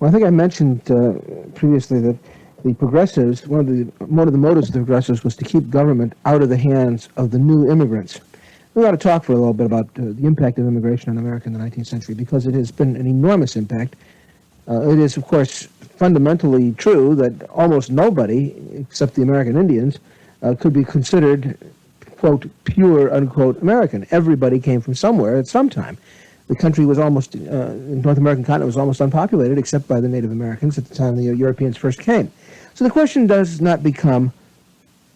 Well, I think I mentioned previously that the progressives, one of the motives of the progressives was to keep government out of the hands of the new immigrants. We ought to talk for a little bit about the impact of immigration on America in the 19th century, because it has been an enormous impact. It is, of course, fundamentally true that almost nobody, except the American Indians, could be considered, quote, pure, unquote, American. Everybody came from somewhere at some time. The country was almost, the North American continent was almost unpopulated except by the Native Americans at the time the Europeans first came. So the question does not become,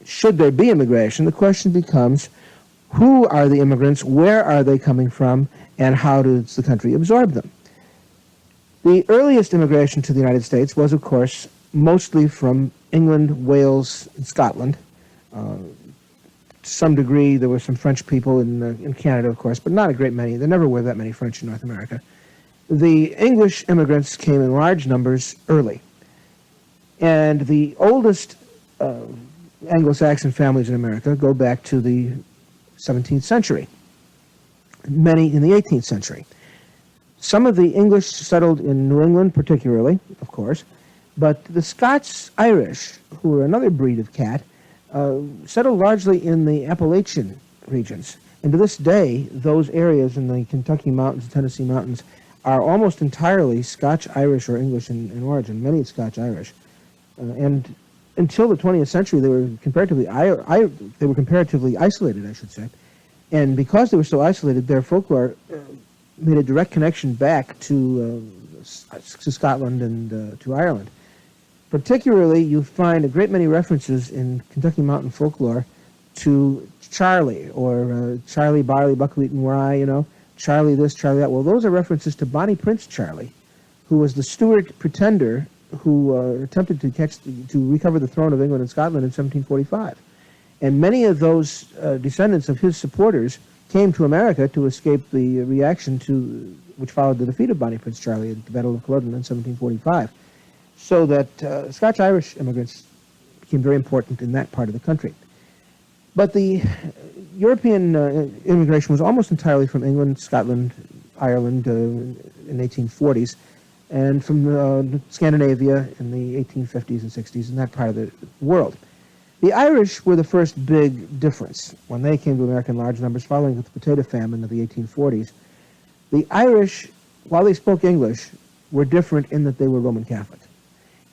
should there be immigration? The question becomes, who are the immigrants, where are they coming from, and how does the country absorb them? The earliest immigration to the United States was, of course, mostly from England, Wales, and Scotland. To some degree, there were some French people in Canada, of course, but not a great many. There never were that many French in North America. The English immigrants came in large numbers early. And the oldest Anglo-Saxon families in America go back to the 17th century, many in the 18th century. Some of the English settled in New England particularly, of course, but the Scots-Irish, who were another breed of cat, settled largely in the Appalachian regions. And to this day, those areas in the Kentucky mountains, Tennessee mountains, are almost entirely Scotch-Irish or English in origin, many Scotch-Irish. And until the 20th century, they were comparatively isolated, I should say. And because they were so isolated, their folklore made a direct connection back to Scotland and to Ireland. Particularly, you find a great many references in Kentucky mountain folklore to Charlie, or Charlie, barley, buckwheat, and rye, you know, Charlie this, Charlie that. Well, those are references to Bonnie Prince Charlie, who was the Stuart pretender who attempted to recover the throne of England and Scotland in 1745. And many of those descendants of his supporters came to America to escape the reaction which followed the defeat of Bonnie Prince Charlie at the Battle of Culloden in 1745. So that Scotch-Irish immigrants became very important in that part of the country. But the European immigration was almost entirely from England, Scotland, Ireland in the 1840s, and from Scandinavia in the 1850s and 60s in that part of the world. The Irish were the first big difference when they came to America in large numbers following the potato famine of the 1840s. The Irish, while they spoke English, were different in that they were Roman Catholic.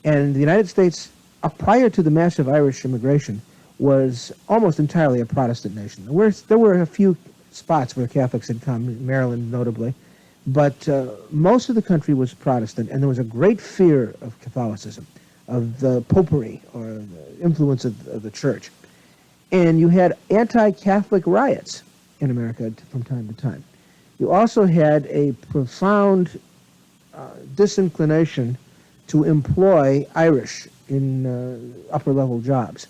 And the United States, prior to the massive Irish immigration, was almost entirely a Protestant nation. There were a few spots where Catholics had come, Maryland notably, but most of the country was Protestant, and there was a great fear of Catholicism, of the popery, or the influence of the church. And you had anti-Catholic riots in America from time to time. You also had a profound disinclination to employ Irish in upper-level jobs.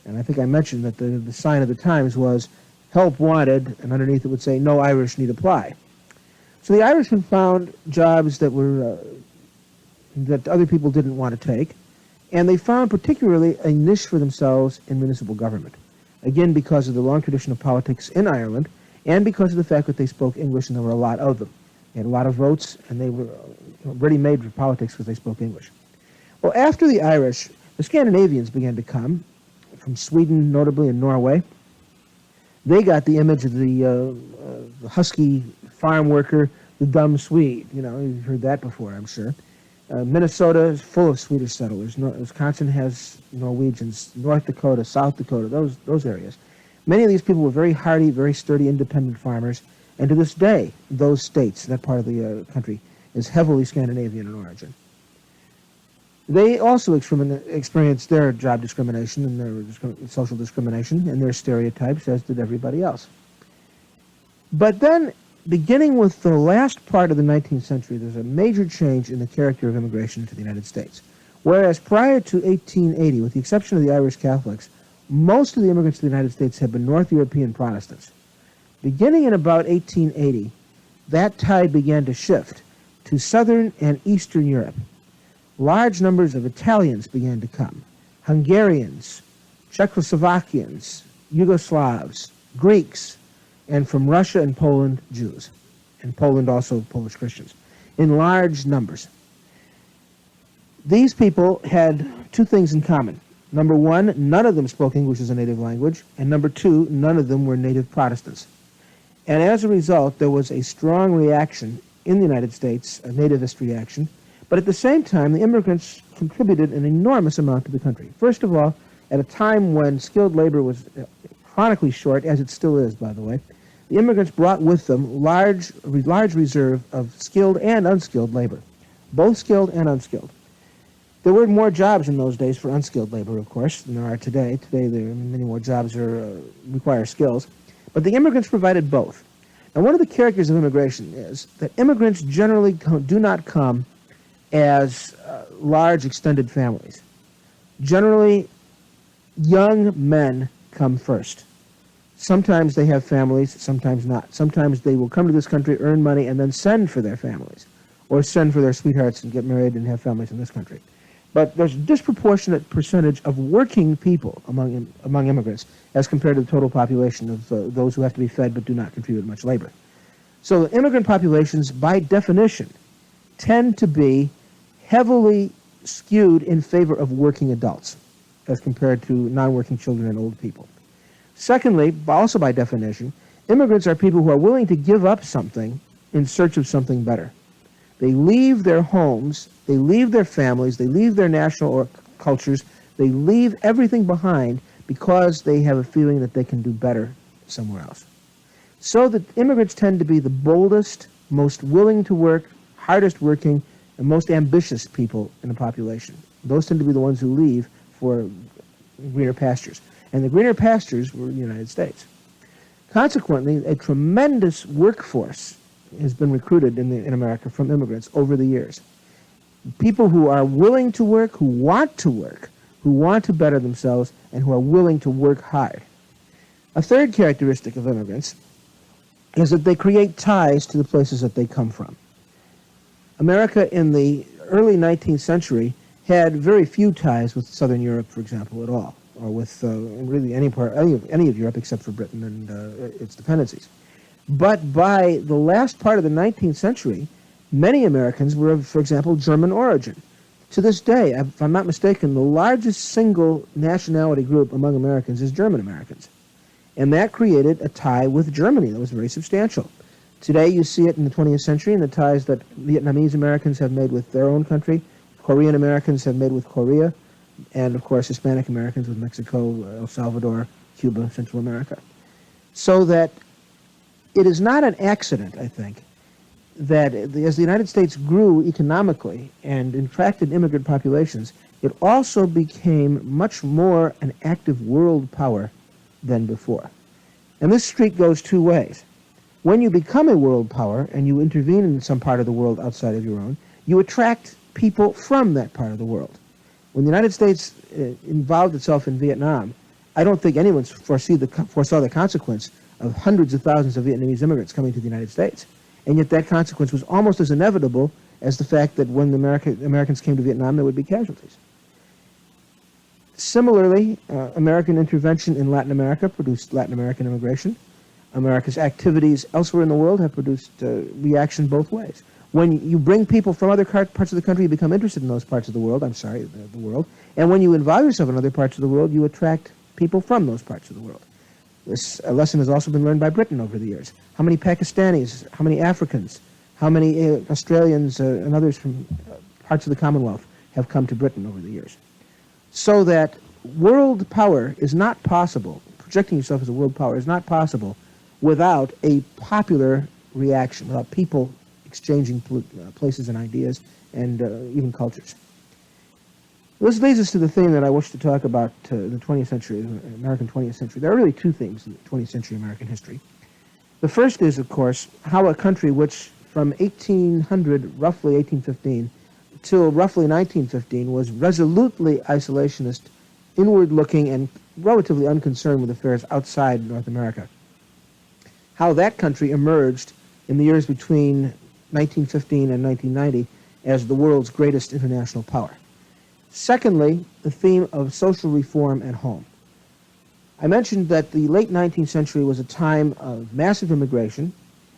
And I think I mentioned that the sign of the times was help wanted, and underneath it would say no Irish need apply. So the Irishmen found jobs that were that other people didn't want to take, and they found particularly a niche for themselves in municipal government. Again, because of the long tradition of politics in Ireland, and because of the fact that they spoke English and there were a lot of them. They had a lot of votes, and they were ready made for politics because they spoke English. Well, after the Irish, the Scandinavians began to come, from Sweden notably and Norway. They got the image of the husky farm worker, the dumb Swede. You know, you've heard that before, I'm sure. Minnesota is full of Swedish settlers. Wisconsin has Norwegians. North Dakota, South Dakota, those areas. Many of these people were very hardy, very sturdy, independent farmers. And to this day, those states, that part of the country, is heavily Scandinavian in origin. They also experienced their job discrimination and their social discrimination and their stereotypes, as did everybody else. But then, beginning with the last part of the 19th century, there's a major change in the character of immigration to the United States. Whereas prior to 1880, with the exception of the Irish Catholics, most of the immigrants to the United States have been North European Protestants. Beginning in about 1880, that tide began to shift to Southern and Eastern Europe. Large numbers of Italians began to come, Hungarians, Czechoslovakians, Yugoslavs, Greeks, and from Russia and Poland, Jews, and Poland also Polish Christians, in large numbers. These people had two things in common. Number one, none of them spoke English as a native language, and number two, none of them were native Protestants. And as a result, there was a strong reaction in the United States, a nativist reaction, but at the same time, the immigrants contributed an enormous amount to the country. First of all, at a time when skilled labor was chronically short, as it still is, by the way, the immigrants brought with them large reserve of skilled and unskilled labor, both skilled and unskilled. There were more jobs in those days for unskilled labor, of course, than there are today. Today, there are many more jobs require skills. But the immigrants provided both. Now, one of the characters of immigration is that immigrants generally do not come as large, extended families. Generally, young men come first. Sometimes they have families, sometimes not. Sometimes they will come to this country, earn money, and then send for their families, or send for their sweethearts and get married and have families in this country. But there's a disproportionate percentage of working people among immigrants as compared to the total population of those who have to be fed but do not contribute much labor. So immigrant populations, by definition, tend to be heavily skewed in favor of working adults as compared to non-working children and old people. Secondly, also by definition, immigrants are people who are willing to give up something in search of something better. They leave their homes, they leave their families, they leave their national cultures, they leave everything behind because they have a feeling that they can do better somewhere else. So that immigrants tend to be the boldest, most willing to work, hardest working, and most ambitious people in the population. Those tend to be the ones who leave for greener pastures. And the greener pastures were the United States. Consequently, a tremendous workforce has been recruited in America from immigrants over the years. People who are willing to work, who want to better themselves, and who are willing to work hard. A third characteristic of immigrants is that they create ties to the places that they come from. America in the early 19th century had very few ties with Southern Europe, for example, at all, or with really any of Europe except for Britain and its dependencies. But by the last part of the 19th century, many Americans were of, for example, German origin. To this day, if I'm not mistaken, the largest single nationality group among Americans is German Americans. And that created a tie with Germany that was very substantial. Today, you see it in the 20th century in the ties that Vietnamese Americans have made with their own country, Korean Americans have made with Korea, and, of course, Hispanic Americans with Mexico, El Salvador, Cuba, Central America. So that it is not an accident, I think, that as the United States grew economically and attracted immigrant populations, it also became much more an active world power than before. And this streak goes two ways. When you become a world power and you intervene in some part of the world outside of your own, you attract people from that part of the world. When the United States involved itself in Vietnam, I don't think anyone foresaw the consequence of hundreds of thousands of Vietnamese immigrants coming to the United States. And yet that consequence was almost as inevitable as the fact that when the Americans came to Vietnam, there would be casualties. Similarly, American intervention in Latin America produced Latin American immigration. America's activities elsewhere in the world have produced reaction both ways. When you bring people from other parts of the country, you become interested in those parts of the world, the world. And when you involve yourself in other parts of the world, you attract people from those parts of the world. This lesson has also been learned by Britain over the years. How many Pakistanis, how many Africans, how many Australians and others from parts of the Commonwealth have come to Britain over the years. So that world power is not possible, projecting yourself as a world power is not possible without a popular reaction, without people exchanging places and ideas and even cultures. This leads us to the theme that I wish to talk about, the 20th century, American 20th century. There are really two themes in 20th century American history. The first is, of course, how a country which from 1800, roughly 1815, till roughly 1915, was resolutely isolationist, inward-looking, and relatively unconcerned with affairs outside North America. How that country emerged in the years between 1915 and 1990 as the world's greatest international power. Secondly, the theme of social reform at home. I mentioned that the late 19th century was a time of massive immigration.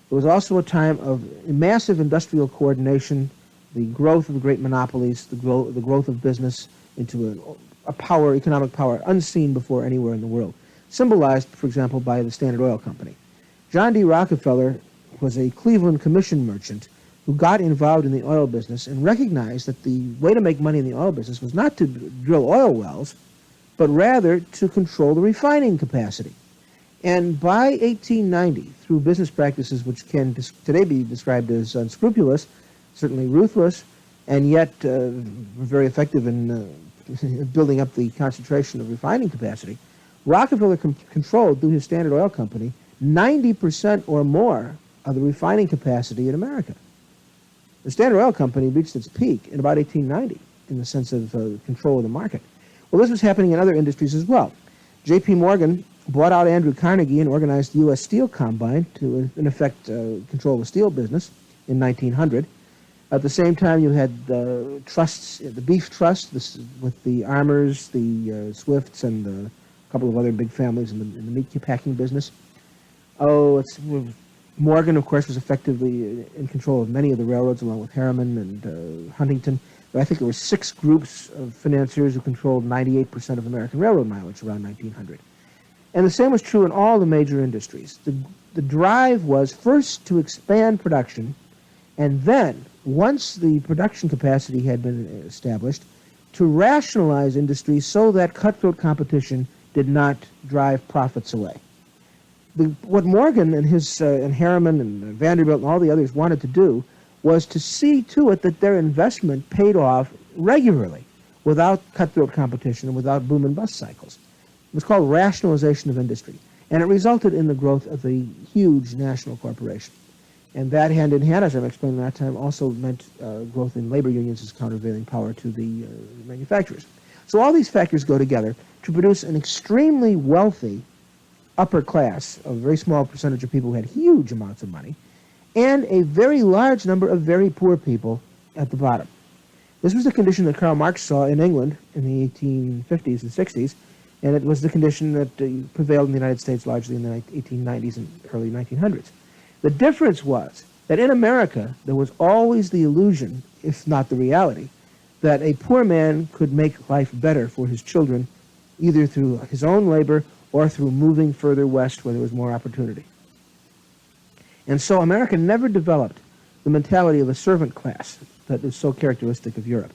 It was also a time of massive industrial coordination the growth of the great monopolies, the growth of business into a power, economic power, unseen before anywhere in the world, symbolized, for example, by the Standard Oil Company. John D. Rockefeller was a Cleveland commission merchant who got involved in the oil business and recognized that the way to make money in the oil business was not to drill oil wells, but rather to control the refining capacity. And by 1890, through business practices which can today be described as unscrupulous, certainly ruthless, and yet very effective in building up the concentration of refining capacity, Rockefeller controlled, through his Standard Oil Company, 90% or more of the refining capacity in America. The Standard Oil Company reached its peak in about 1890 in the sense of control of the market. Well, this was happening in other industries as well. J.P. Morgan bought out Andrew Carnegie and organized the U.S. Steel Combine to, in effect, control the steel business in 1900. At the same time, you had the trusts, the Beef Trust, with the Armours, the Swifts, and a couple of other big families in the meat packing business. Morgan, of course, was effectively in control of many of the railroads, along with Harriman and Huntington. But I think there were 6 groups of financiers who controlled 98% of American railroad mileage around 1900. And the same was true in all the major industries. The drive was first to expand production, and then, once the production capacity had been established, to rationalize industry so that cutthroat competition did not drive profits away. What Morgan and Harriman and Vanderbilt and all the others wanted to do was to see to it that their investment paid off regularly without cutthroat competition and without boom and bust cycles. It was called Rationalization of Industry, and it resulted in the growth of a huge national corporation. And that, hand in hand, as I've explained that time, also meant growth in labor unions as countervailing power to the manufacturers. So all these factors go together to produce an extremely wealthy upper class, a very small percentage of people who had huge amounts of money, and a very large number of very poor people at the bottom. This was the condition that Karl Marx saw in England in the 1850s and 60s, and it was the condition that prevailed in the United States largely in the 1890s and early 1900s. The difference was that in America, there was always the illusion, if not the reality, that a poor man could make life better for his children, either through his own labor or through moving further west where there was more opportunity. And so America never developed the mentality of a servant class that is so characteristic of Europe.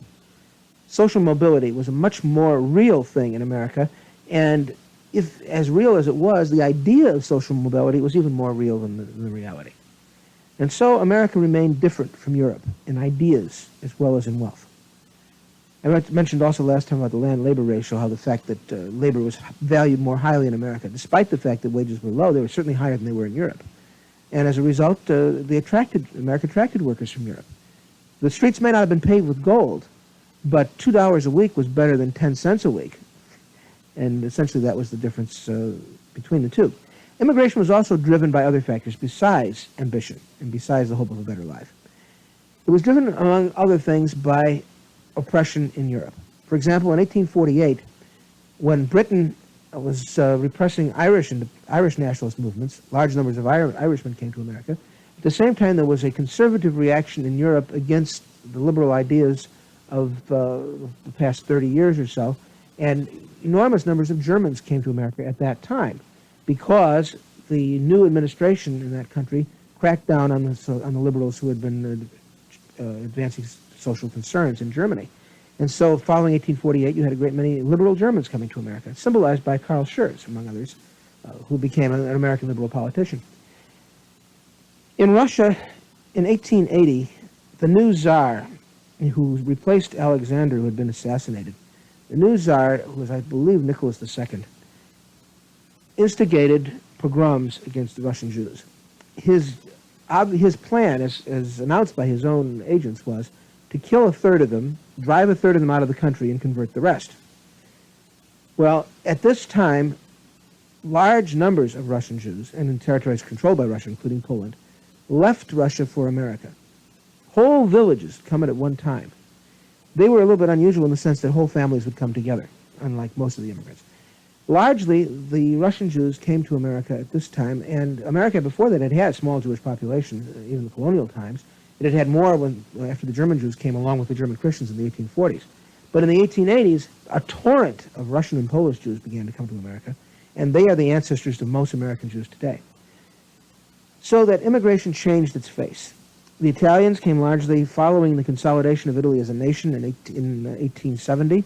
Social mobility was a much more real thing in America, and if as real as it was, the idea of social mobility was even more real than the reality. And so America remained different from Europe in ideas as well as in wealth. I mentioned also last time about the land-labor ratio, how the fact that labor was valued more highly in America. Despite the fact that wages were low, they were certainly higher than they were in Europe. And as a result, America attracted workers from Europe. The streets may not have been paved with gold, but $2 a week was better than 10 cents a week. And essentially that was the difference between the two. Immigration was also driven by other factors besides ambition and besides the hope of a better life. It was driven, among other things, by oppression in Europe. For example, in 1848, when Britain was repressing Irish nationalist movements, large numbers of Irishmen came to America. At the same time, there was a conservative reaction in Europe against the liberal ideas of the past 30 years or so, and enormous numbers of Germans came to America at that time because the new administration in that country cracked down on the liberals who had been advancing social concerns in Germany. And so following 1848, you had a great many liberal Germans coming to America, symbolized by Karl Schurz, among others, who became an American liberal politician. In Russia, in 1880, the new Tsar, who replaced Alexander, who had been assassinated, the new Tsar, who was, I believe, Nicholas II, instigated pogroms against the Russian Jews. His plan, as announced by his own agents, was to kill a third of them, drive a third of them out of the country, and convert the rest. Well, at this time, large numbers of Russian Jews, and in territories controlled by Russia, including Poland, left Russia for America. Whole villages come at one time. They were a little bit unusual in the sense that whole families would come together, unlike most of the immigrants. Largely, the Russian Jews came to America at this time, and America before that had a small Jewish population, even in the colonial times, It had had more after the German Jews came along with the German Christians in the 1840s. But in the 1880s, a torrent of Russian and Polish Jews began to come to America, and they are the ancestors of most American Jews today. So that immigration changed its face. The Italians came largely following the consolidation of Italy as a nation in 1870,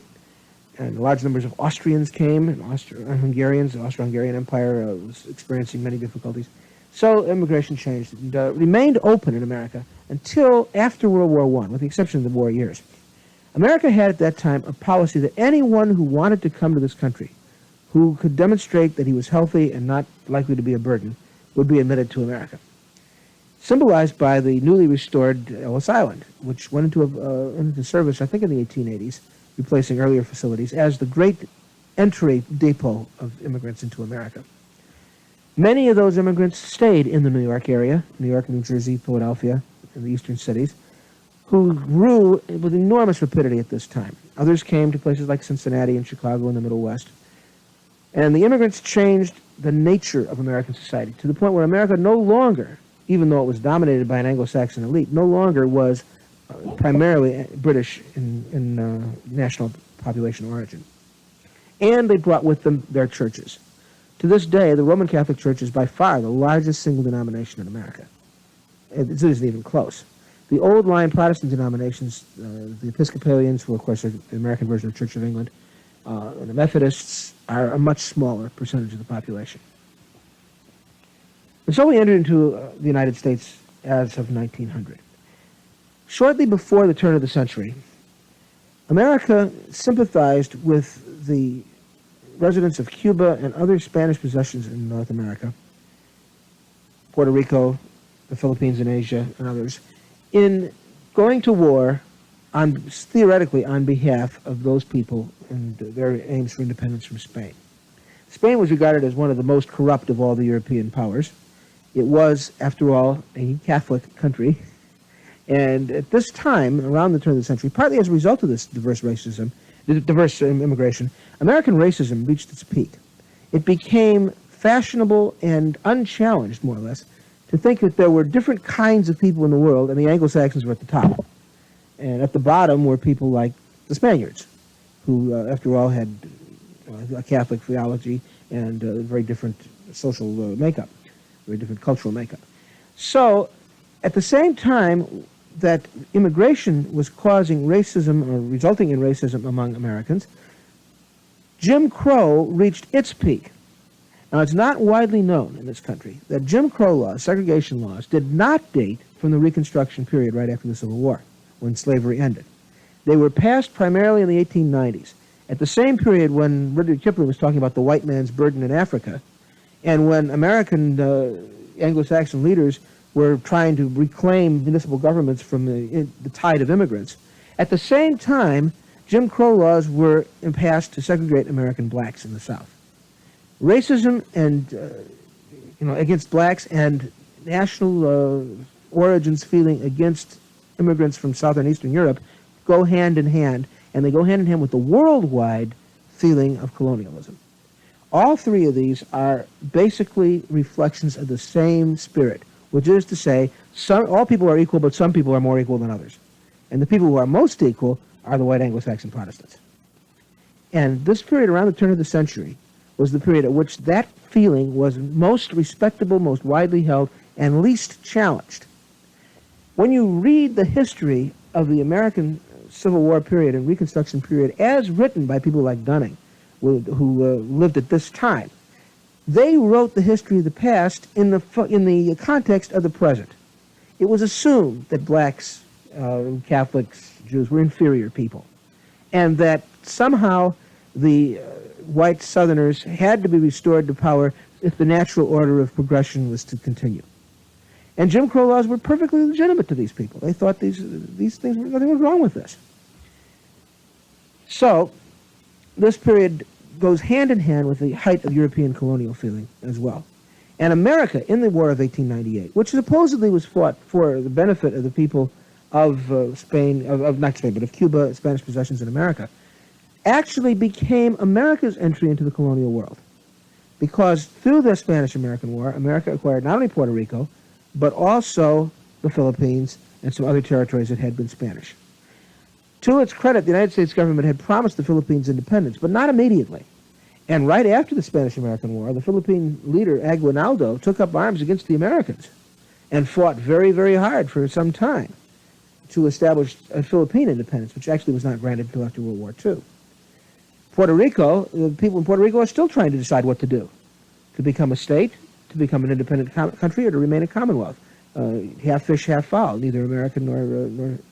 and large numbers of Austrians came, and Hungarians. The Austro-Hungarian Empire was experiencing many difficulties. So immigration changed and remained open in America until after World War I, with the exception of the war years. America had at that time a policy that anyone who wanted to come to this country, who could demonstrate that he was healthy and not likely to be a burden, would be admitted to America. Symbolized by the newly restored Ellis Island, which went into service, I think, in the 1880s, replacing earlier facilities, as the great entry depot of immigrants into America. Many of those immigrants stayed in the New York area, New York, New Jersey, Philadelphia, and the eastern cities, who grew with enormous rapidity at this time. Others came to places like Cincinnati and Chicago in the Middle West. And the immigrants changed the nature of American society to the point where America no longer, even though it was dominated by an Anglo-Saxon elite, no longer was primarily British in national population origin. And they brought with them their churches. To this day, the Roman Catholic Church is by far the largest single denomination in America. It isn't even close. The old line Protestant denominations, the Episcopalians, who of course are the American version of the Church of England, and the Methodists are a much smaller percentage of the population. And so we entered into the United States as of 1900. Shortly before the turn of the century, America sympathized with the residents of Cuba and other Spanish possessions in North America, Puerto Rico, the Philippines in Asia, and others, in going to war theoretically on behalf of those people and their aims for independence from Spain. Spain was regarded as one of the most corrupt of all the European powers. It was, after all, a Catholic country. And at this time, around the turn of the century, partly as a result of this diverse immigration, American racism reached its peak. It became fashionable and unchallenged, more or less, to think that there were different kinds of people in the world, and the Anglo-Saxons were at the top. And at the bottom were people like the Spaniards, who, after all, had a Catholic theology and a very different social makeup, very different cultural makeup. So, at the same time that immigration was causing racism or resulting in racism among Americans, Jim Crow reached its peak. Now, it's not widely known in this country that Jim Crow laws, segregation laws, did not date from the Reconstruction period right after the Civil War, when slavery ended. They were passed primarily in the 1890s, at the same period when Rudyard Kipling was talking about the white man's burden in Africa, and when American Anglo-Saxon leaders were trying to reclaim municipal governments from the tide of immigrants. At the same time, Jim Crow laws were passed to segregate American blacks in the South. Racism and against blacks and national origins feeling against immigrants from Southern Eastern Europe go hand in hand, and they go hand in hand with the worldwide feeling of colonialism. All three of these are basically reflections of the same spirit, which is to say, all people are equal, but some people are more equal than others. And the people who are most equal are the white Anglo-Saxon Protestants. And this period around the turn of the century was the period at which that feeling was most respectable, most widely held, and least challenged. When you read the history of the American Civil War period and Reconstruction period as written by people like Dunning, who lived at this time, they wrote the history of the past in the context of the present. It was assumed that blacks, Catholics, Jews were inferior people, and that somehow the white Southerners had to be restored to power if the natural order of progression was to continue. And Jim Crow laws were perfectly legitimate to these people. They thought these things, nothing was wrong with this. So, this period goes hand in hand with the height of European colonial feeling as well. And America, in the War of 1898, which supposedly was fought for the benefit of the people of of Cuba, Spanish possessions in America, actually became America's entry into the colonial world. Because through the Spanish-American War, America acquired not only Puerto Rico, but also the Philippines and some other territories that had been Spanish. To its credit, the United States government had promised the Philippines independence, but not immediately. And right after the Spanish-American War, the Philippine leader, Aguinaldo, took up arms against the Americans and fought very, very hard for some time to establish a Philippine independence, which actually was not granted until after World War II. Puerto Rico, the people in Puerto Rico are still trying to decide what to do, to become a state, to become an independent country, or to remain a commonwealth. Half fish, half fowl, neither American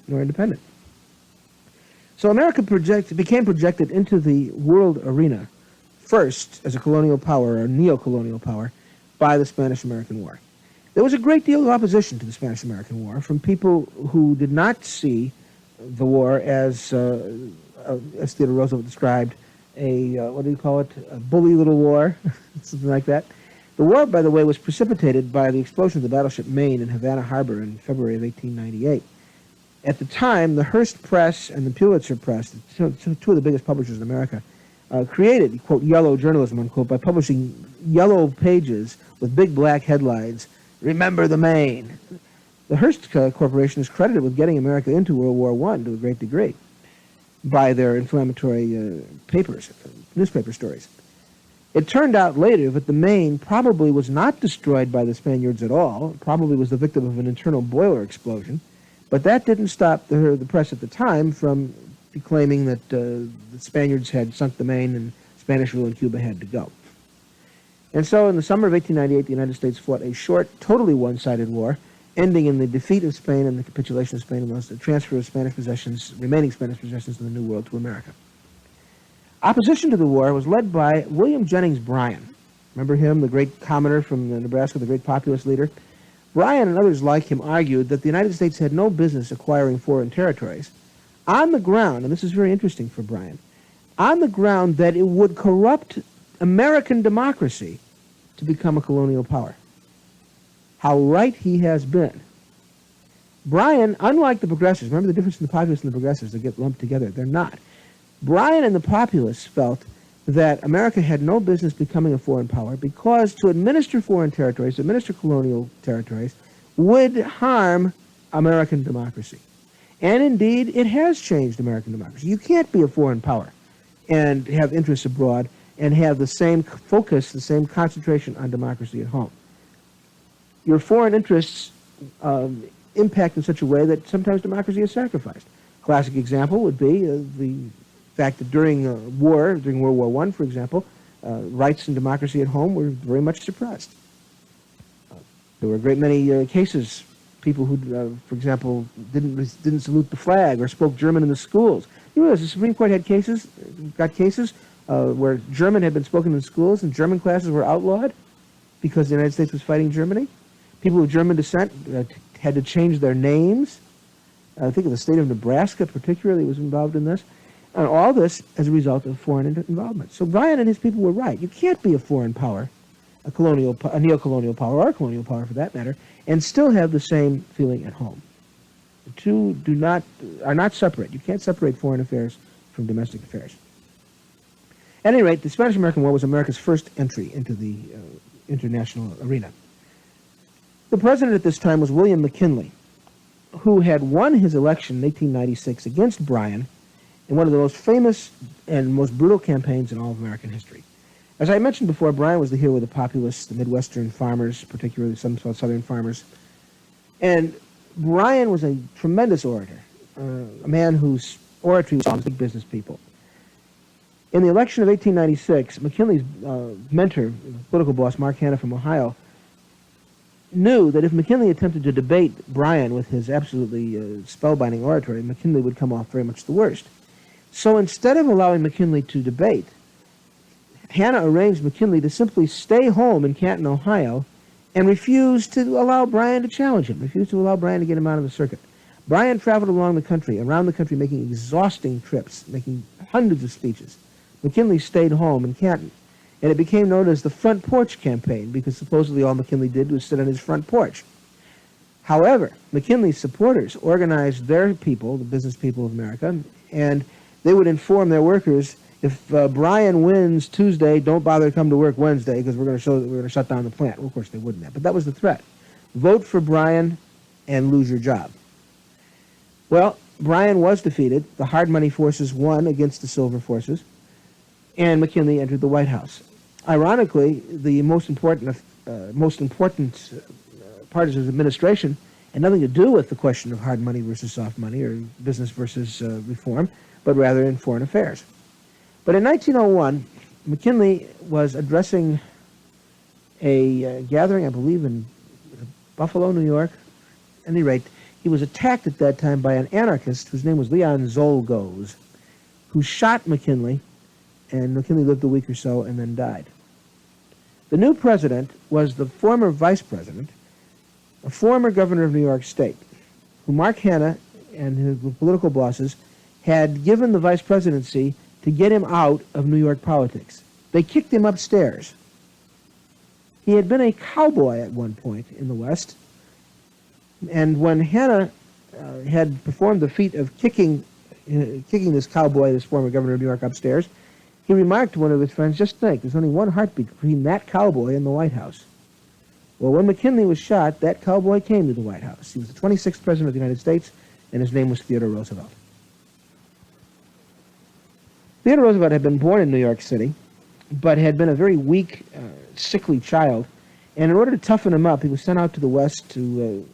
nor independent. So America became projected into the world arena first as a colonial power or neo-colonial power by the Spanish-American War. There was a great deal of opposition to the Spanish-American War from people who did not see the war as Theodore Roosevelt described, what do you call it, a bully little war, something like that. The war, by the way, was precipitated by the explosion of the battleship Maine in Havana Harbor in February of 1898. At the time, the Hearst Press and the Pulitzer Press, two of the biggest publishers in America, created, quote, yellow journalism, unquote, by publishing yellow pages with big black headlines, "Remember the Maine." The Hearst Corporation is credited with getting America into World War I to a great degree by their inflammatory newspaper stories. It turned out later that the Maine probably was not destroyed by the Spaniards at all. It probably was the victim of an internal boiler explosion. But that didn't stop the press at the time from claiming that the Spaniards had sunk the Maine and Spanish rule in Cuba had to go. And so in the summer of 1898, the United States fought a short, totally one-sided war, ending in the defeat of Spain and the capitulation of Spain and the transfer of remaining Spanish possessions in the New World to America. Opposition to the war was led by William Jennings Bryan. Remember him, the great commoner from Nebraska, the great populist leader? Bryan and others like him argued that the United States had no business acquiring foreign territories on the ground, and this is very interesting for Bryan, on the ground that it would corrupt American democracy to become a colonial power. How right he has been. Bryan, unlike the progressives, remember the difference in the populists and the progressives, they get lumped together. They're not. Bryan and the populists felt that America had no business becoming a foreign power because to administer foreign territories, to administer colonial territories, would harm American democracy. And indeed, it has changed American democracy. You can't be a foreign power and have interests abroad and have the same focus, the same concentration on democracy at home. Your foreign interests impact in such a way that sometimes democracy is sacrificed. Classic example would be the fact that during during World War I, for example, rights and democracy at home were very much suppressed. There were a great many cases, people who, for example, didn't salute the flag or spoke German in the schools. You realize the Supreme Court had cases, where German had been spoken in schools and German classes were outlawed because the United States was fighting Germany. People of German descent had to change their names. I think of the state of Nebraska particularly was involved in this. And all this as a result of foreign involvement. So Bryan and his people were right. You can't be a foreign power, a neo-colonial power, or a colonial power for that matter, and still have the same feeling at home. The two are not separate. You can't separate foreign affairs from domestic affairs. At any rate, the Spanish-American War was America's first entry into the international arena. The president at this time was William McKinley, who had won his election in 1896 against Bryan in one of the most famous and most brutal campaigns in all of American history. As I mentioned before, Bryan was the hero of the populists, the Midwestern farmers, particularly some Southern farmers. And Bryan was a tremendous orator, a man whose oratory was big business people. In the election of 1896, McKinley's mentor, political boss Mark Hanna from Ohio, knew that if McKinley attempted to debate Bryan with his absolutely spellbinding oratory, McKinley would come off very much the worst. So instead of allowing McKinley to debate, Hanna arranged McKinley to simply stay home in Canton, Ohio, and refuse to allow Bryan to challenge him, refused to allow Bryan to get him out of the circuit. Bryan traveled around the country, making exhausting trips, making hundreds of speeches. McKinley stayed home in Canton, and it became known as the Front Porch Campaign because supposedly all McKinley did was sit on his front porch. However, McKinley's supporters organized their people, the business people of America, and they would inform their workers, if Bryan wins Tuesday, don't bother to come to work Wednesday because we're going to show that we're going to shut down the plant. Well, of course, they wouldn't have, but that was the threat. Vote for Bryan and lose your job. Well, Bryan was defeated. The hard money forces won against the silver forces, and McKinley entered the White House. Ironically, the most important part of his administration had nothing to do with the question of hard money versus soft money or business versus reform, but rather in foreign affairs. But in 1901, McKinley was addressing a gathering, I believe, in Buffalo, New York. At any rate, he was attacked at that time by an anarchist whose name was Leon Zolgosz, who shot McKinley, and McKinley lived a week or so and then died. The new president was the former vice president, a former governor of New York State, who Mark Hanna and his political bosses had given the vice presidency to get him out of New York politics. They kicked him upstairs. He had been a cowboy at one point in the West, and when Hanna had performed the feat of kicking this cowboy, this former governor of New York, upstairs, he remarked to one of his friends, "Just think, there's only one heartbeat between that cowboy and the White House." Well, when McKinley was shot, that cowboy came to the White House. He was the 26th president of the United States, and his name was Theodore Roosevelt. Theodore Roosevelt had been born in New York City, but had been a very weak, sickly child, and in order to toughen him up, he was sent out to the West to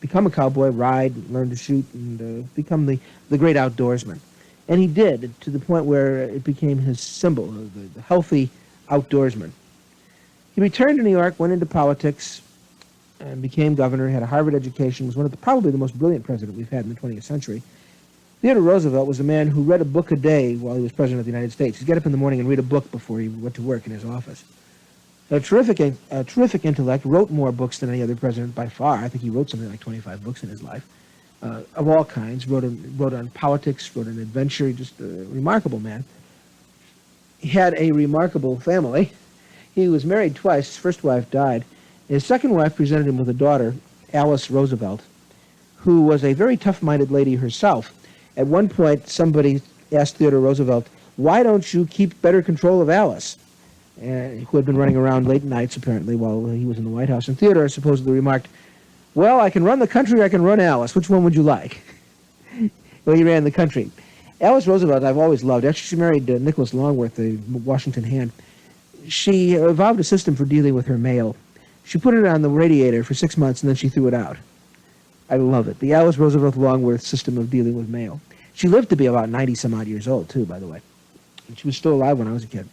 become a cowboy, ride, learn to shoot, and become the great outdoorsman. And he did, to the point where it became his symbol, the healthy outdoorsman. He returned to New York, went into politics, and became governor, had a Harvard education, was one of probably the most brilliant president we've had in the 20th century. Theodore Roosevelt was a man who read a book a day while he was president of the United States. He'd get up in the morning and read a book before he went to work in his office. A terrific intellect, wrote more books than any other president by far. I think he wrote something like 25 books in his life, of all kinds. Wrote on politics, wrote on adventure, just a remarkable man. He had a remarkable family. He was married twice. His first wife died. His second wife presented him with a daughter, Alice Roosevelt, who was a very tough-minded lady herself. At one point, somebody asked Theodore Roosevelt, "Why don't you keep better control of Alice?" Who had been running around late nights, apparently, while he was in the White House. And Theodore supposedly remarked, "Well, I can run the country, or I can run Alice. Which one would you like?" Well, he ran the country. Alice Roosevelt, I've always loved. Actually, she married Nicholas Longworth, the Washington hand. She evolved a system for dealing with her mail. She put it on the radiator for 6 months, and then she threw it out. I love it. The Alice Roosevelt Longworth system of dealing with mail. She lived to be about 90-some-odd years old, too, by the way. And she was still alive when I was a kid.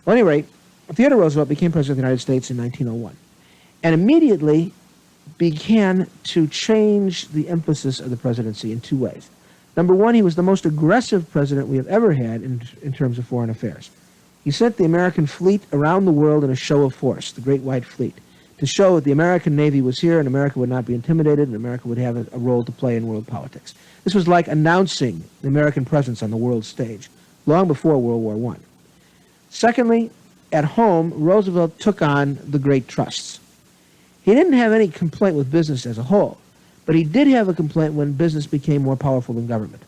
Well, at any rate, Theodore Roosevelt became president of the United States in 1901, and immediately began to change the emphasis of the presidency in two ways. Number one, he was the most aggressive president we have ever had in terms of foreign affairs. He sent the American fleet around the world in a show of force, the Great White Fleet, to show that the American Navy was here and America would not be intimidated and America would have a role to play in world politics. This was like announcing the American presence on the world stage, long before World War I. Secondly, at home, Roosevelt took on the great trusts. He didn't have any complaint with business as a whole, but he did have a complaint when business became more powerful than government.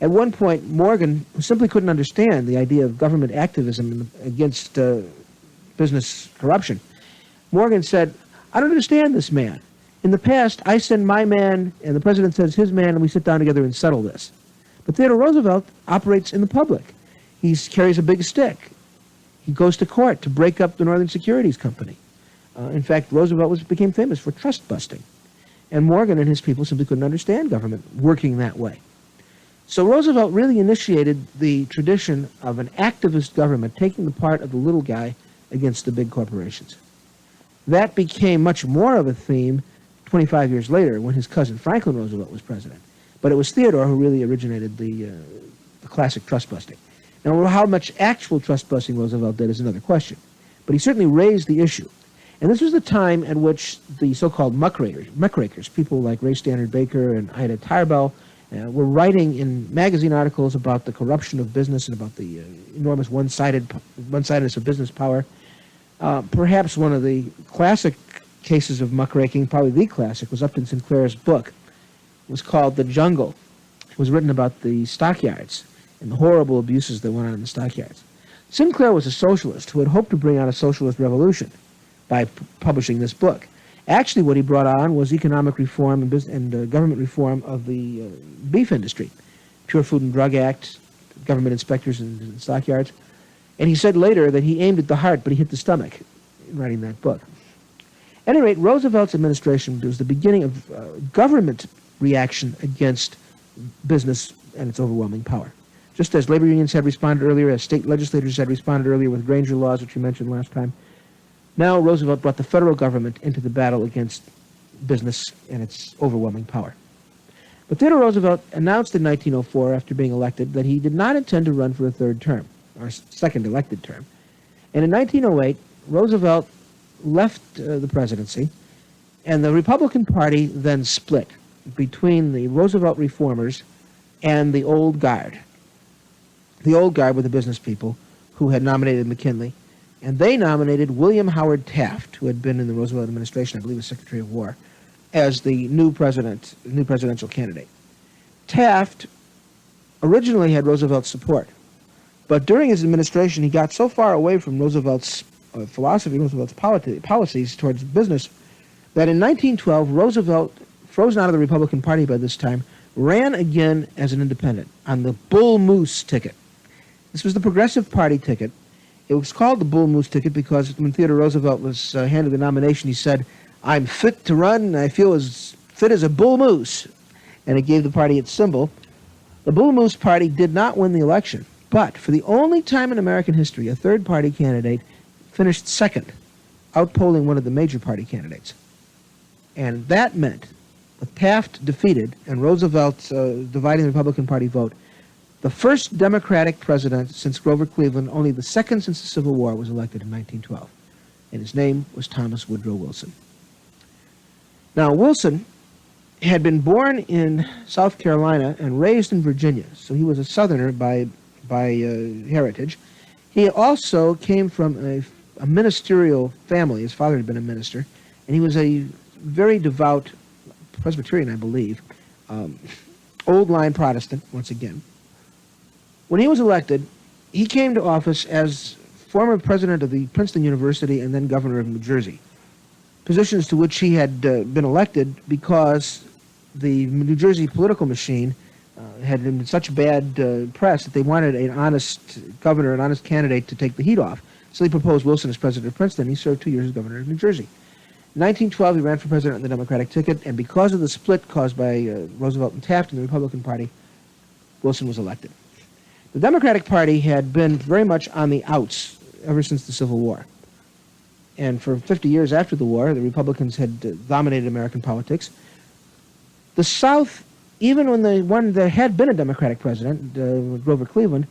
At one point, Morgan, who simply couldn't understand the idea of government activism against business corruption, Morgan said, "I don't understand this man. In the past, I send my man, and the president sends his man, and we sit down together and settle this." But Theodore Roosevelt operates in the public. He carries a big stick. He goes to court to break up the Northern Securities Company. In fact, Roosevelt became famous for trust busting. And Morgan and his people simply couldn't understand government working that way. So Roosevelt really initiated the tradition of an activist government taking the part of the little guy against the big corporations. That became much more of a theme 25 years later when his cousin Franklin Roosevelt was president. But it was Theodore who really originated the classic trust busting. Now, how much actual trust busting Roosevelt did is another question. But he certainly raised the issue. And this was the time at which the so-called muckrakers, people like Ray Stannard Baker and Ida Tarbell, were writing in magazine articles about the corruption of business and about the enormous one-sidedness of business power. Perhaps one of the classic cases of muckraking, probably the classic, was Upton Sinclair's book. It was called The Jungle. It was written about the stockyards and the horrible abuses that went on in the stockyards. Sinclair was a socialist who had hoped to bring on a socialist revolution by publishing this book. Actually, what he brought on was economic reform and government reform of the beef industry, Pure Food and Drug Act, government inspectors in stockyards. And he said later that he aimed at the heart, but he hit the stomach in writing that book. At any rate, Roosevelt's administration was the beginning of government reaction against business and its overwhelming power. Just as labor unions had responded earlier, as state legislatures had responded earlier with Granger laws, which we mentioned last time, now Roosevelt brought the federal government into the battle against business and its overwhelming power. But Theodore Roosevelt announced in 1904, after being elected, that he did not intend to run for a third term, or second elected term. And in 1908, Roosevelt left the presidency, and the Republican Party then split between the Roosevelt reformers and the old guard. The old guard were the business people who had nominated McKinley, and they nominated William Howard Taft, who had been in the Roosevelt administration, I believe as Secretary of War, as the new presidential candidate. Taft originally had Roosevelt's support, but during his administration, he got so far away from Roosevelt's philosophy, Roosevelt's policies towards business, that in 1912, Roosevelt, frozen out of the Republican Party by this time, ran again as an independent on the Bull Moose ticket. This was the Progressive Party ticket. It was called the Bull Moose ticket because when Theodore Roosevelt was handed the nomination, he said, "I'm fit to run, and I feel as fit as a bull moose," and it gave the party its symbol. The Bull Moose Party did not win the election, but for the only time in American history, a third-party candidate finished second, outpolling one of the major party candidates. And that meant, with Taft defeated and Roosevelt dividing the Republican Party vote, the first Democratic president since Grover Cleveland, only the second since the Civil War, was elected in 1912. And his name was Thomas Woodrow Wilson. Now, Wilson had been born in South Carolina and raised in Virginia, so he was a Southerner by heritage. He also came from a ministerial family. His father had been a minister, and he was a very devout Presbyterian, I believe, old-line Protestant, once again. When he was elected, he came to office as former president of the Princeton University and then governor of New Jersey, positions to which he had been elected because the New Jersey political machine had been such bad press that they wanted an honest governor, an honest candidate to take the heat off. So they proposed Wilson as president of Princeton. He served 2 years as governor of New Jersey. In 1912, he ran for president on the Democratic ticket, and because of the split caused by Roosevelt and Taft in the Republican Party, Wilson was elected. The Democratic Party had been very much on the outs ever since the Civil War. And for 50 years after the war, the Republicans had dominated American politics. The South, even when there had been a Democratic president, Grover Cleveland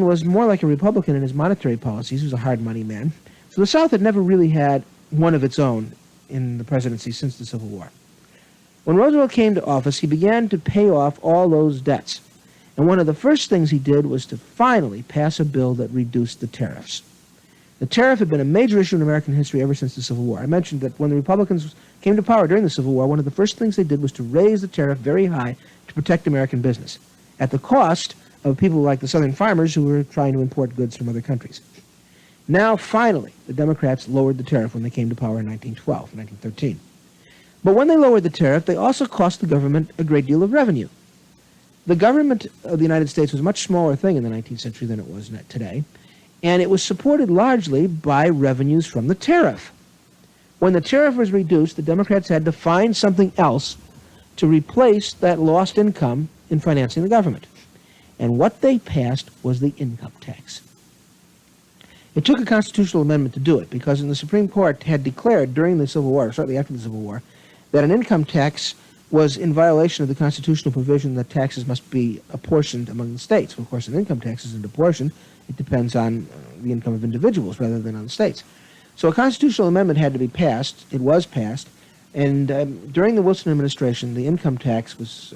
was more like a Republican in his monetary policies. He was a hard money man. So the South had never really had one of its own in the presidency since the Civil War. When Roosevelt came to office, he began to pay off all those debts. And one of the first things he did was to finally pass a bill that reduced the tariffs. The tariff had been a major issue in American history ever since the Civil War. I mentioned that when the Republicans came to power during the Civil War, one of the first things they did was to raise the tariff very high to protect American business, at the cost of people like the Southern farmers who were trying to import goods from other countries. Now, finally, the Democrats lowered the tariff when they came to power in 1912, 1913. But when they lowered the tariff, they also cost the government a great deal of revenue. The government of the United States was a much smaller thing in the 19th century than it was today, and it was supported largely by revenues from the tariff. When the tariff was reduced, the Democrats had to find something else to replace that lost income in financing the government. And what they passed was the income tax. It took a constitutional amendment to do it, because the Supreme Court had declared during the Civil War, shortly after the Civil War, that an income tax was in violation of the constitutional provision that taxes must be apportioned among the states. Well, of course, an income tax isn't apportioned. It depends on the income of individuals rather than on the states. So a constitutional amendment had to be passed. It was passed. And during the Wilson administration, the income tax was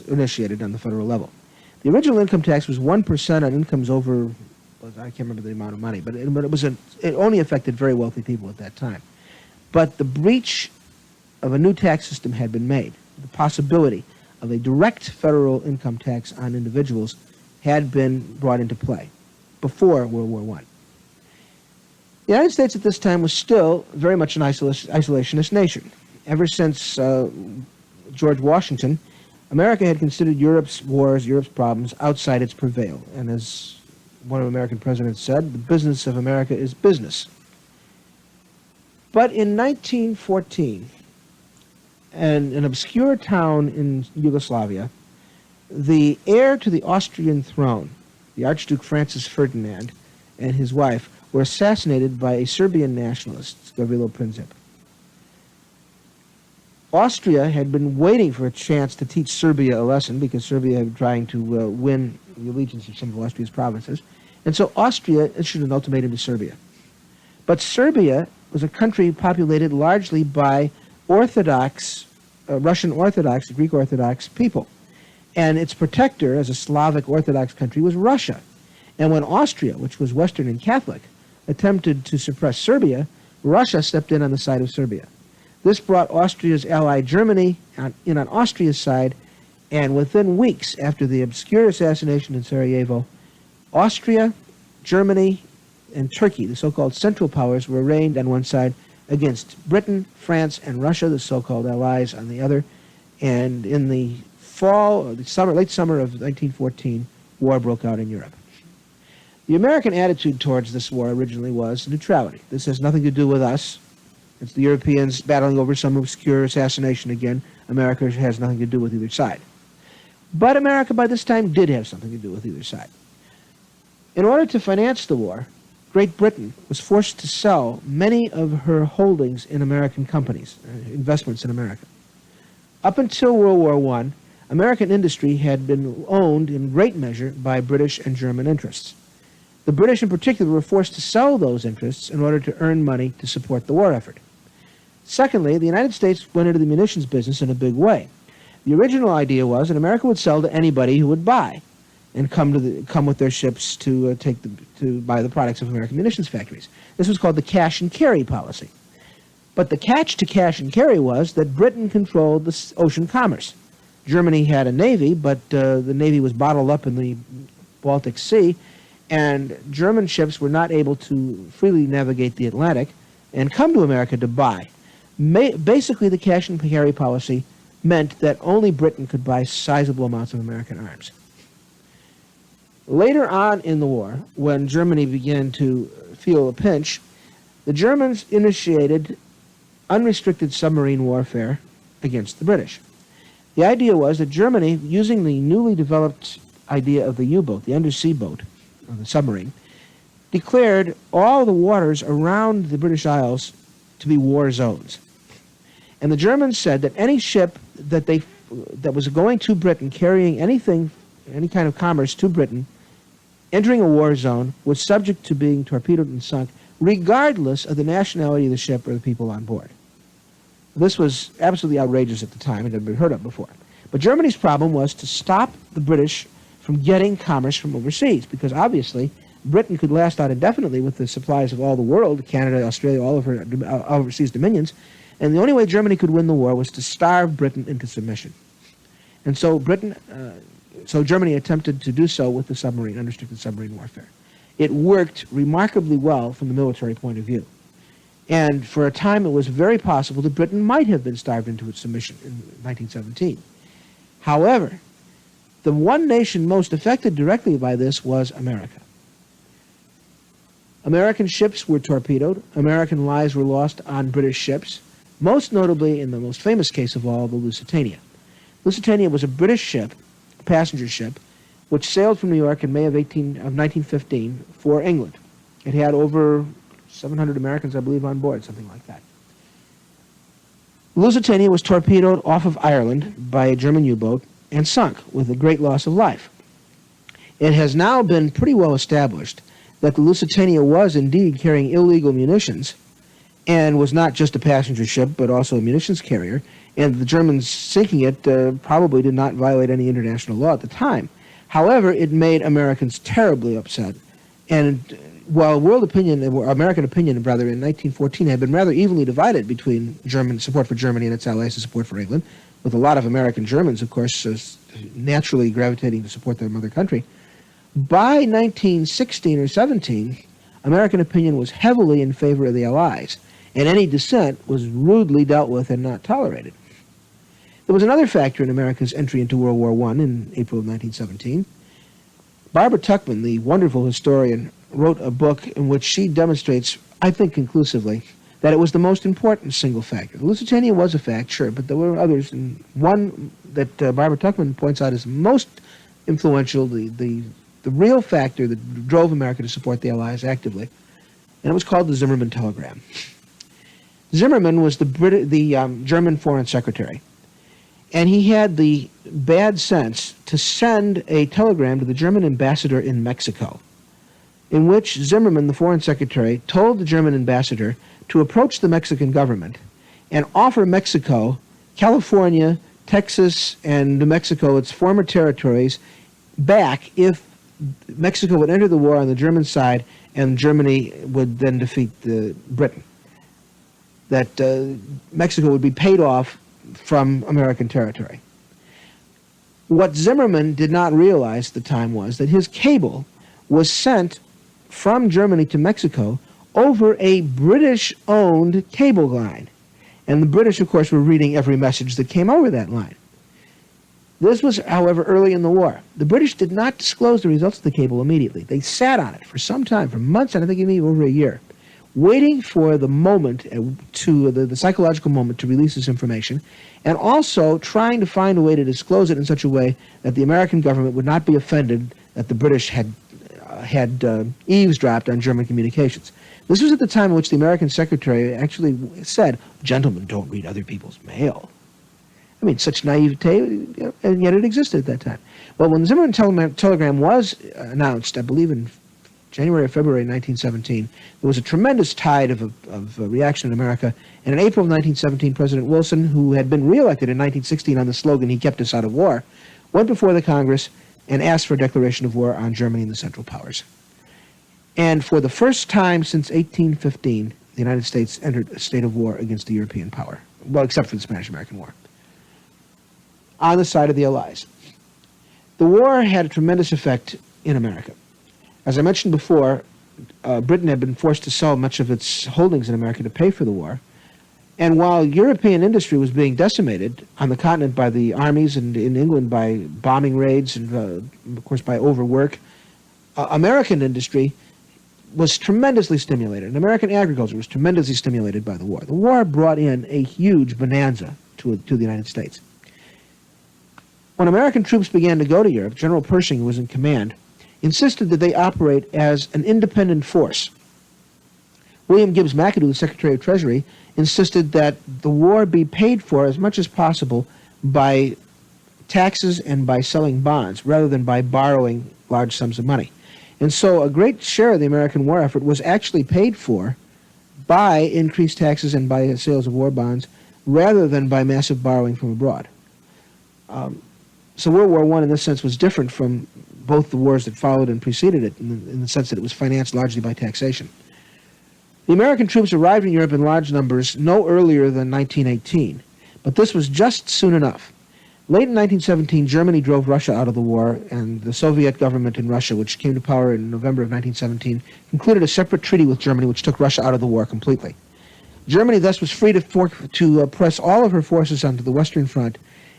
initiated on the federal level. The original income tax was 1% on incomes over, I can't remember the amount of money, but it only affected very wealthy people at that time. But the breach of a new tax system had been made. The possibility of a direct federal income tax on individuals had been brought into play before World War I. The United States at this time was still very much an isolationist nation. Ever since George Washington, America had considered Europe's wars, Europe's problems outside its purview. And as one of American presidents said, the business of America is business. But in 1914, in an obscure town in Yugoslavia, the heir to the Austrian throne, the Archduke Francis Ferdinand, and his wife were assassinated by a Serbian nationalist, Gavrilo Princip. Austria had been waiting for a chance to teach Serbia a lesson because Serbia had been trying to win the allegiance of some of Austria's provinces. And so Austria issued an ultimatum to Serbia. But Serbia was a country populated largely by Orthodox, Russian Orthodox, Greek Orthodox people. And its protector, as a Slavic Orthodox country, was Russia. And when Austria, which was Western and Catholic, attempted to suppress Serbia, Russia stepped in on the side of Serbia. This brought Austria's ally Germany in on Austria's side, and within weeks after the obscure assassination in Sarajevo, Austria, Germany, and Turkey, the so-called Central Powers, were arrayed on one side against Britain, France, and Russia, the so-called allies, on the other. And in the fall, or the summer, late summer of 1914, war broke out in Europe. The American attitude towards this war originally was neutrality. This has nothing to do with us. It's the Europeans battling over some obscure assassination again. America has nothing to do with either side. But America by this time did have something to do with either side. In order to finance the war, Great Britain was forced to sell many of her holdings in American companies, investments in America. Up until World War I, American industry had been owned in great measure by British and German interests. The British in particular were forced to sell those interests in order to earn money to support the war effort. Secondly, the United States went into the munitions business in a big way. The original idea was that America would sell to anybody who would buy and come with their ships to buy the products of American munitions factories. This was called the cash and carry policy. But the catch to cash and carry was that Britain controlled the ocean commerce. Germany had a navy, but the navy was bottled up in the Baltic Sea, and German ships were not able to freely navigate the Atlantic and come to America to buy. Basically, the cash and carry policy meant that only Britain could buy sizable amounts of American arms. Later on in the war, when Germany began to feel a pinch, the Germans initiated unrestricted submarine warfare against the British. The idea was that Germany, using the newly developed idea of the U-boat, the undersea boat, or the submarine, declared all the waters around the British Isles to be war zones. And the Germans said that any ship that was going to Britain, carrying anything, any kind of commerce to Britain, entering a war zone, was subject to being torpedoed and sunk, regardless of the nationality of the ship or the people on board. This was absolutely outrageous at the time. It had been heard of before. But Germany's problem was to stop the British from getting commerce from overseas, because obviously Britain could last out indefinitely with the supplies of all the world, Canada, Australia, all of her overseas dominions, and the only way Germany could win the war was to starve Britain into submission. And so Germany attempted to do so with the submarine, unrestricted submarine warfare. It worked remarkably well from the military point of view. And for a time, it was very possible that Britain might have been starved into its submission in 1917. However, the one nation most affected directly by this was America. American ships were torpedoed. American lives were lost on British ships, most notably in the most famous case of all, the Lusitania. Lusitania was a British ship, a passenger ship, which sailed from New York in May of 1915 for England. It had over 700 Americans, I believe, on board, something like that. Lusitania was torpedoed off of Ireland by a German U-boat and sunk with a great loss of life. It has now been pretty well established that the Lusitania was indeed carrying illegal munitions and was not just a passenger ship, but also a munitions carrier, and the Germans sinking it probably did not violate any international law at the time. However, it made Americans terribly upset, and while world opinion, or American opinion rather, in 1914 had been rather evenly divided between German support for Germany and its allies and support for England, with a lot of American Germans, of course, naturally gravitating to support their mother country, by 1916 or 17, American opinion was heavily in favor of the Allies, and any dissent was rudely dealt with and not tolerated. There was another factor in America's entry into World War I in April of 1917. Barbara Tuchman, the wonderful historian, wrote a book in which she demonstrates, I think conclusively, that it was the most important single factor. The Lusitania was a fact, sure, but there were others, and one that Barbara Tuchman points out is most influential, the real factor that drove America to support the Allies actively, and it was called the Zimmermann telegram. Zimmermann was the German foreign secretary, and he had the bad sense to send a telegram to the German ambassador in Mexico, in which Zimmermann, the foreign secretary, told the German ambassador to approach the Mexican government and offer Mexico, California, Texas, and New Mexico, its former territories, back if Mexico would enter the war on the German side and Germany would then defeat Britain. That Mexico would be paid off from American territory. What Zimmermann did not realize at the time was that his cable was sent from Germany to Mexico over a British-owned cable line. And the British, of course, were reading every message that came over that line. This was, however, early in the war. The British did not disclose the results of the cable immediately. They sat on it for some time, for months, and I think even over a year, waiting for the moment, the psychological moment to release this information, and also trying to find a way to disclose it in such a way that the American government would not be offended that the British had eavesdropped on German communications. This was at the time in which the American secretary actually said, "Gentlemen don't read other people's mail." I mean, such naivete, and yet it existed at that time. Well, when the Zimmermann telegram was announced, I believe in January or February 1917, there was a tremendous tide of reaction in America. And in April of 1917, President Wilson, who had been reelected in 1916 on the slogan, "He kept us out of war," went before the Congress and asked for a declaration of war on Germany and the Central Powers. And for the first time since 1815, the United States entered a state of war against a European power, well, except for the Spanish-American War, on the side of the Allies. The war had a tremendous effect in America. As I mentioned before, Britain had been forced to sell much of its holdings in America to pay for the war. And while European industry was being decimated on the continent by the armies and in England by bombing raids and, of course, by overwork, American industry was tremendously stimulated, and American agriculture was tremendously stimulated by the war. The war brought in a huge bonanza to the United States. When American troops began to go to Europe, General Pershing, who was in command, insisted that they operate as an independent force. William Gibbs McAdoo, the Secretary of Treasury, insisted that the war be paid for as much as possible by taxes and by selling bonds, rather than by borrowing large sums of money. And so a great share of the American war effort was actually paid for by increased taxes and by sales of war bonds, rather than by massive borrowing from abroad. So World War I, in this sense, was different from both the wars that followed and preceded it, in the sense that it was financed largely by taxation. The American troops arrived in Europe in large numbers no earlier than 1918, but this was just soon enough. Late in 1917, Germany drove Russia out of the war, and the Soviet government in Russia, which came to power in November of 1917, concluded a separate treaty with Germany which took Russia out of the war completely. Germany thus was free to press all of her forces onto the Western Front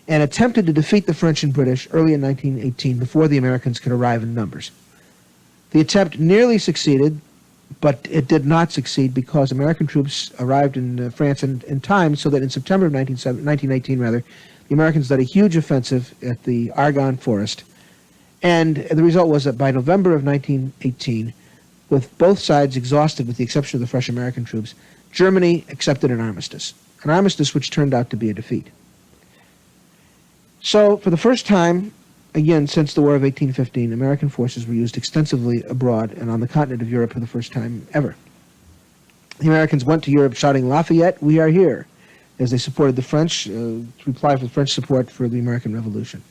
and attempted to defeat the French and British early in 1918 before the Americans could arrive in numbers. The attempt nearly succeeded, but it did not succeed because American troops arrived in France in time so that in September of 1918, the Americans led a huge offensive at the Argonne Forest. And the result was that by November of 1918, with both sides exhausted with the exception of the fresh American troops, Germany accepted an armistice which turned out to be a defeat. So for the first time, again, since the War of 1815, American forces were used extensively abroad and on the continent of Europe for the first time ever. The Americans went to Europe shouting, "Lafayette, we are here," as they supported the French, to reply for the French support for the American Revolution.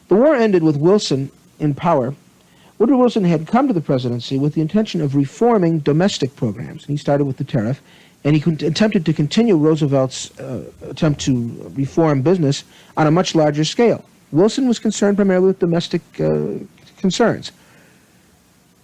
The war ended with Wilson in power. Woodrow Wilson had come to the presidency with the intention of reforming domestic programs. And he started with the tariff, and he attempted to continue Roosevelt's attempt to reform business on a much larger scale. Wilson was concerned primarily with domestic concerns.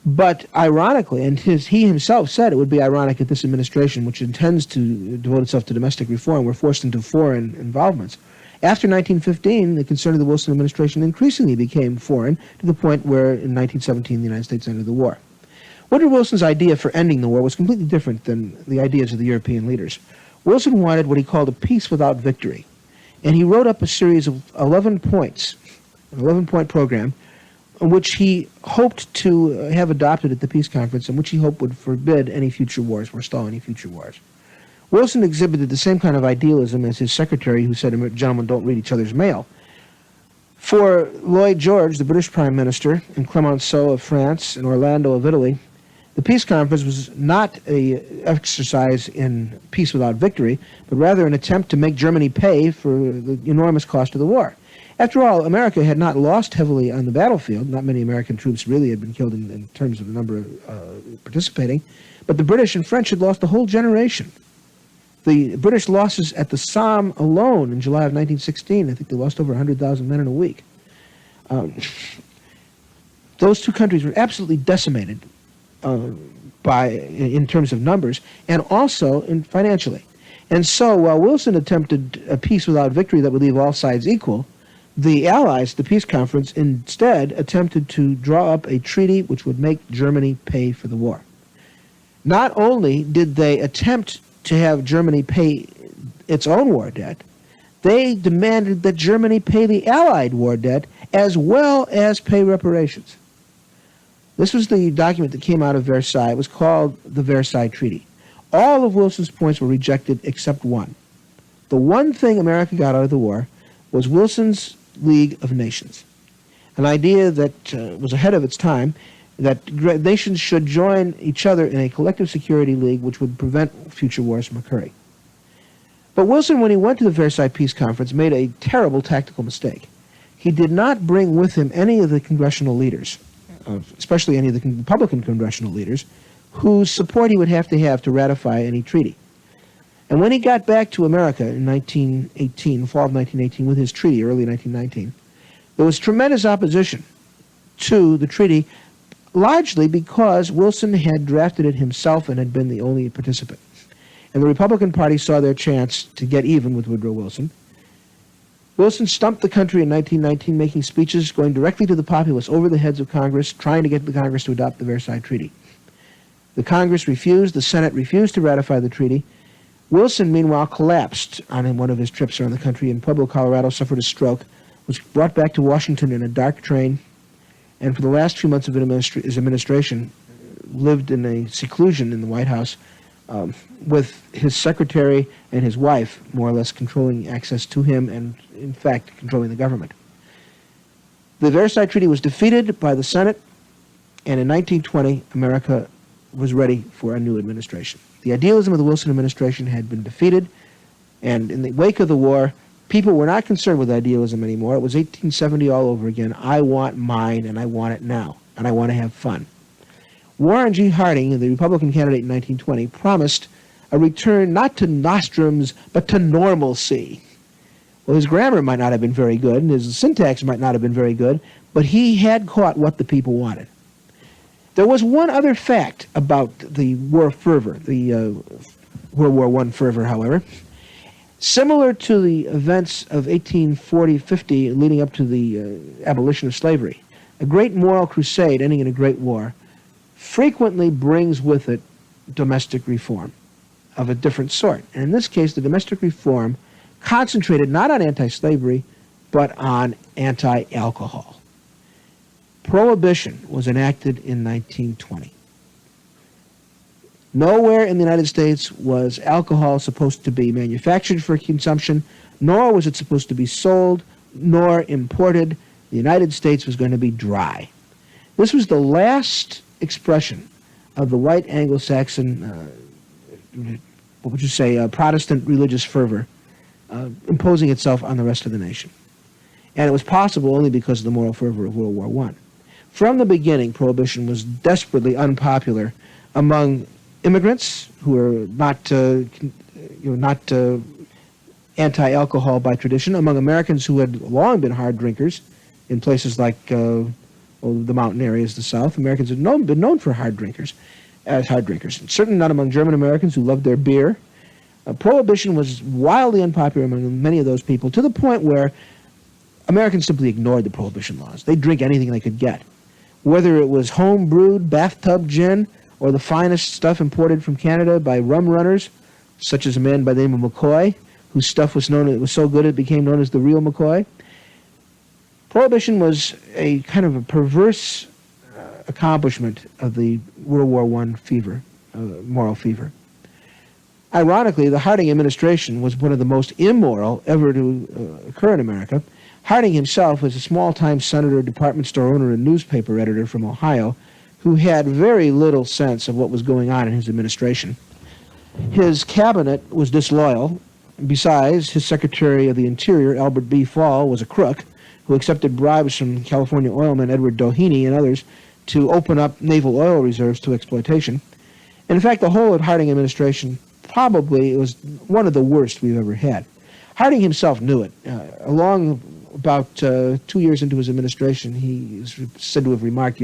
But ironically, and he himself said it would be ironic that this administration, which intends to devote itself to domestic reform, were forced into foreign involvements. After 1915, the concern of the Wilson administration increasingly became foreign to the point where in 1917 the United States entered the war. Woodrow Wilson's idea for ending the war was completely different than the ideas of the European leaders. Wilson wanted what he called a peace without victory, and he wrote up a series of 11 points, an 11-point program, which he hoped to have adopted at the peace conference, and which he hoped would forbid any future wars, forestall any future wars. Wilson exhibited the same kind of idealism as his secretary, who said, "Gentlemen, don't read each other's mail." For Lloyd George, the British Prime Minister, and Clemenceau of France, and Orlando of Italy, the peace conference was not an exercise in peace without victory, but rather an attempt to make Germany pay for the enormous cost of the war. After all, America had not lost heavily on the battlefield. Not many American troops really had been killed in terms of the number participating, but the British and French had lost a whole generation. The British losses at the Somme alone in July of 1916, I think they lost over 100,000 men in a week. Those two countries were absolutely decimated in terms of numbers, and also financially. And so while Wilson attempted a peace without victory that would leave all sides equal, the Allies, the peace conference, instead attempted to draw up a treaty which would make Germany pay for the war. Not only did they attempt to have Germany pay its own war debt, they demanded that Germany pay the Allied war debt as well as pay reparations. This was the document that came out of Versailles. It was called the Versailles Treaty. All of Wilson's points were rejected except one. The one thing America got out of the war was Wilson's League of Nations, an idea that was ahead of its time, that nations should join each other in a collective security league which would prevent future wars from occurring. But Wilson, when he went to the Versailles Peace Conference, made a terrible tactical mistake. He did not bring with him any of the congressional leaders, especially any of the Republican congressional leaders, whose support he would have to ratify any treaty. And when he got back to America in 1918, fall of 1918, with his treaty, early 1919, there was tremendous opposition to the treaty, largely because Wilson had drafted it himself and had been the only participant. And the Republican Party saw their chance to get even with Woodrow Wilson. Wilson stumped the country in 1919, making speeches going directly to the populace over the heads of Congress, trying to get the Congress to adopt the Versailles Treaty. The Congress refused, the Senate refused to ratify the treaty. Wilson, meanwhile, collapsed on one of his trips around the country in Pueblo, Colorado, suffered a stroke, was brought back to Washington in a dark train, and for the last few months of his administration, lived in a seclusion in the White House with his secretary and his wife, more or less controlling access to him and, in fact, controlling the government. The Versailles Treaty was defeated by the Senate, and in 1920, America was ready for a new administration. The idealism of the Wilson administration had been defeated, and in the wake of the war, people were not concerned with idealism anymore. It was 1870 all over again. I want mine, and I want it now, and I want to have fun. Warren G. Harding, the Republican candidate in 1920, promised a return not to nostrums, but to normalcy. Well, his grammar might not have been very good, and his syntax might not have been very good, but he had caught what the people wanted. There was one other fact about the war fervor, the World War I fervor, however. Similar to the events of 1840-50 leading up to the abolition of slavery, a great moral crusade ending in a great war frequently brings with it domestic reform of a different sort. And in this case, the domestic reform concentrated not on anti-slavery, but on anti-alcohol. Prohibition was enacted in 1920. Nowhere in the United States was alcohol supposed to be manufactured for consumption, nor was it supposed to be sold, nor imported. The United States was going to be dry. This was the last expression of the white Anglo-Saxon, what would you say, Protestant religious fervor imposing itself on the rest of the nation. And it was possible only because of the moral fervor of World War I. From the beginning, Prohibition was desperately unpopular among immigrants who were not anti-alcohol by tradition, among Americans who had long been hard drinkers in places like or the mountain areas of the South, Americans had been known for hard drinkers, as hard drinkers. And certainly not among German Americans who loved their beer. Prohibition was wildly unpopular among many of those people, to the point where Americans simply ignored the Prohibition laws. They'd drink anything they could get, whether it was home-brewed bathtub gin or the finest stuff imported from Canada by rum runners, such as a man by the name of McCoy, whose stuff was so good it became known as the real McCoy. Prohibition was a kind of a perverse accomplishment of the World War I fever, moral fever. Ironically, the Harding administration was one of the most immoral ever to occur in America. Harding himself was a small-time senator, department store owner, and newspaper editor from Ohio who had very little sense of what was going on in his administration. His cabinet was disloyal. Besides, his Secretary of the Interior, Albert B. Fall, was a crook who accepted bribes from California oilman Edward Doheny and others to open up naval oil reserves to exploitation. And in fact, the whole Harding administration probably was one of the worst we've ever had. Harding himself knew it. Along about 2 years into his administration, he is said to have remarked,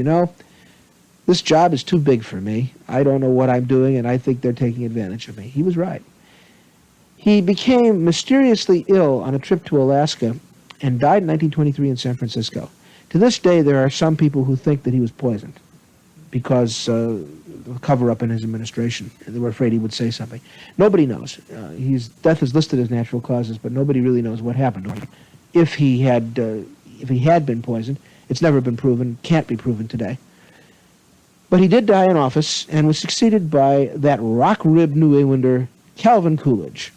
this job is too big for me. I don't know what I'm doing, and I think they're taking advantage of me. He was right. He became mysteriously ill on a trip to Alaska and died in 1923 in San Francisco. To this day, there are some people who think that he was poisoned because of a cover-up in his administration. They were afraid he would say something. Nobody knows. His death is listed as natural causes, but nobody really knows what happened to him. If he had been poisoned, it's never been proven, can't be proven today. But he did die in office and was succeeded by that rock-ribbed New Englander, Calvin Coolidge.